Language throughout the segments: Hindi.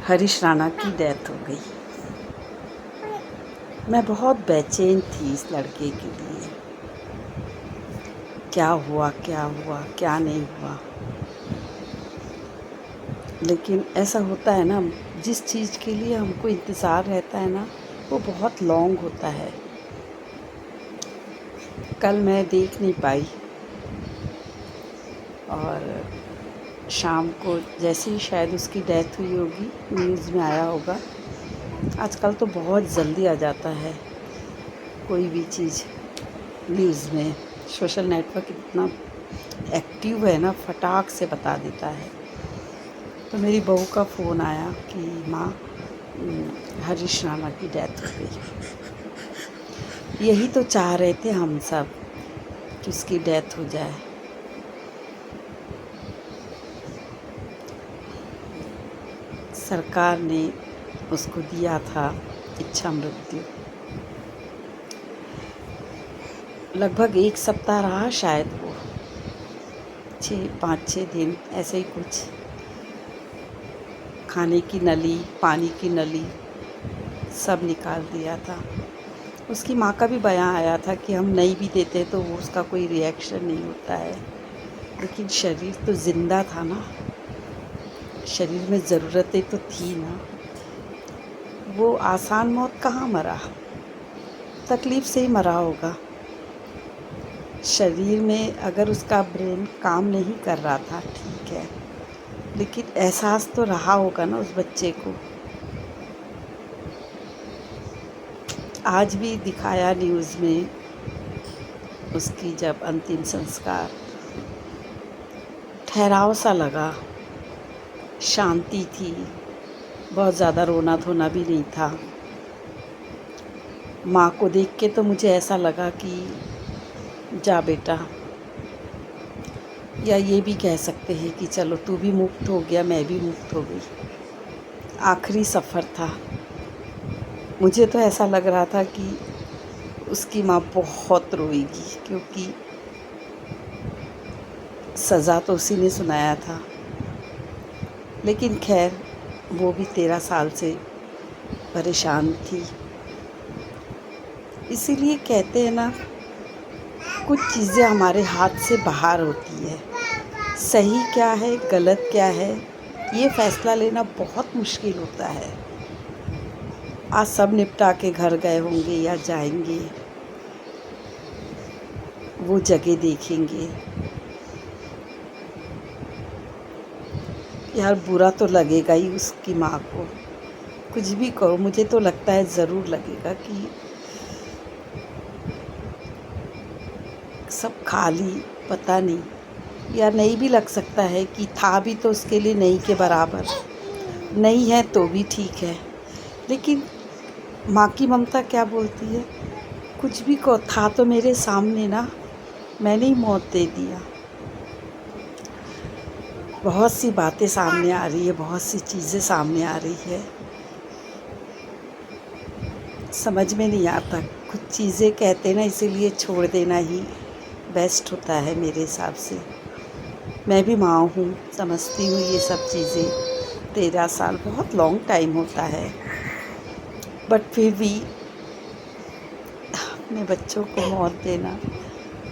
हरीश राणा की डेथ हो गई। मैं बहुत बेचैन थी इस लड़के के लिए। क्या हुआ क्या नहीं हुआ। लेकिन ऐसा होता है ना, जिस चीज़ के लिए हमको इंतज़ार रहता है ना, वो बहुत लॉन्ग होता है। कल मैं देख नहीं पाई और शाम को जैसे ही शायद उसकी डेथ हुई होगी, न्यूज़ में आया होगा। आजकल तो बहुत जल्दी आ जाता है कोई भी चीज़ न्यूज़ में। सोशल नेटवर्क इतना एक्टिव है ना, फटाक से बता देता है। तो मेरी बहू का फ़ोन आया कि माँ, हरीश राणा की डेथ हो गई। यही तो चाह रहे थे हम सब कि उसकी डेथ हो जाए। सरकार ने उसको दिया था इच्छा मृत्यु। लगभग 1 सप्ताह रहा शायद वो, 5-6 दिन ऐसे ही कुछ। खाने की नली, पानी की नली सब निकाल दिया था। उसकी माँ का भी बयान आया था कि हम नहीं भी देते तो वो उसका कोई रिएक्शन नहीं होता है। लेकिन शरीर तो ज़िंदा था ना, शरीर में ज़रूरतें तो थी ना। वो आसान मौत कहाँ मरा, तकलीफ़ से ही मरा होगा। शरीर में अगर उसका ब्रेन काम नहीं कर रहा था, ठीक है, लेकिन एहसास तो रहा होगा ना उस बच्चे को। आज भी दिखाया न्यूज़ में उसकी जब अंतिम संस्कार, ठहराव सा लगा, शांति थी, बहुत ज़्यादा रोना धोना भी नहीं था। माँ को देख के तो मुझे ऐसा लगा कि जा बेटा, या ये भी कह सकते हैं कि चलो तू भी मुक्त हो गया, मैं भी मुक्त हो गई। आखिरी सफ़र था। मुझे तो ऐसा लग रहा था कि उसकी माँ बहुत रोएगी, क्योंकि सज़ा तो उसी ने सुनाया था। लेकिन खैर, वो भी 13 साल से परेशान थी। इसीलिए कहते हैं ना, कुछ चीज़ें हमारे हाथ से बाहर होती है। सही क्या है, गलत क्या है, ये फ़ैसला लेना बहुत मुश्किल होता है। आज सब निपटा के घर गए होंगे या जाएंगे, वो जगह देखेंगे। यार बुरा तो लगेगा ही उसकी माँ को, कुछ भी कहो, मुझे तो लगता है ज़रूर लगेगा कि सब खाली, पता नहीं, या नहीं भी लग सकता है कि था भी तो उसके लिए नहीं के बराबर। नहीं है तो भी ठीक है, लेकिन माँ की ममता क्या बोलती है, कुछ भी कहो, था तो मेरे सामने ना, मैंने ही मौत दे दिया। बहुत सी बातें सामने आ रही है, बहुत सी चीज़ें सामने आ रही है, समझ में नहीं आता। कुछ चीज़ें कहते ना, इसीलिए छोड़ देना ही बेस्ट होता है मेरे हिसाब से। मैं भी माँ हूँ, समझती हूँ ये सब चीज़ें। 13 साल बहुत लॉन्ग टाइम होता है, बट फिर भी अपने बच्चों को मौत देना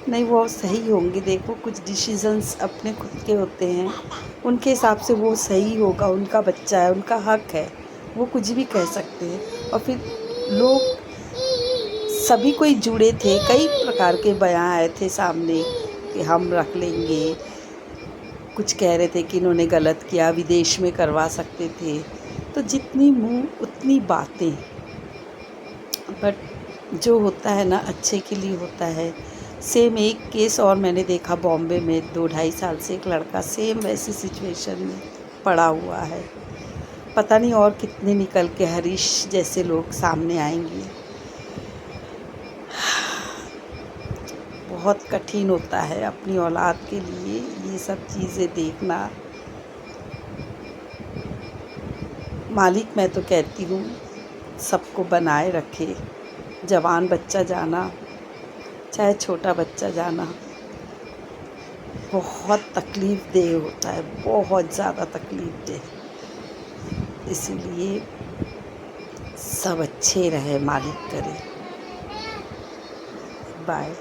नहीं, वो सही होंगे। देखो, कुछ डिसीजंस अपने खुद के होते हैं, उनके हिसाब से वो सही होगा, उनका बच्चा है, उनका हक है, वो कुछ भी कह सकते हैं। और फिर लोग सभी कोई जुड़े थे, कई प्रकार के बयान आए थे सामने कि हम रख लेंगे। कुछ कह रहे थे कि इन्होंने गलत किया, विदेश में करवा सकते थे। तो जितनी मुँह उतनी बातें, बट जो होता है ना, अच्छे के लिए होता है। सेम एक केस और मैंने देखा बॉम्बे में, 2-2.5 साल से एक लड़का सेम वैसी सिचुएशन में पड़ा हुआ है। पता नहीं और कितने निकल के हरीश जैसे लोग सामने आएंगे। बहुत कठिन होता है अपनी औलाद के लिए ये सब चीज़ें देखना। मालिक, मैं तो कहती हूँ सबको बनाए रखे। जवान बच्चा जाना, चाहे छोटा बच्चा जाना, बहुत तकलीफ़ देह होता है, बहुत ज़्यादा तकलीफ़ देह। इसीलिए सब अच्छे रहे, मालिक करे। बाय।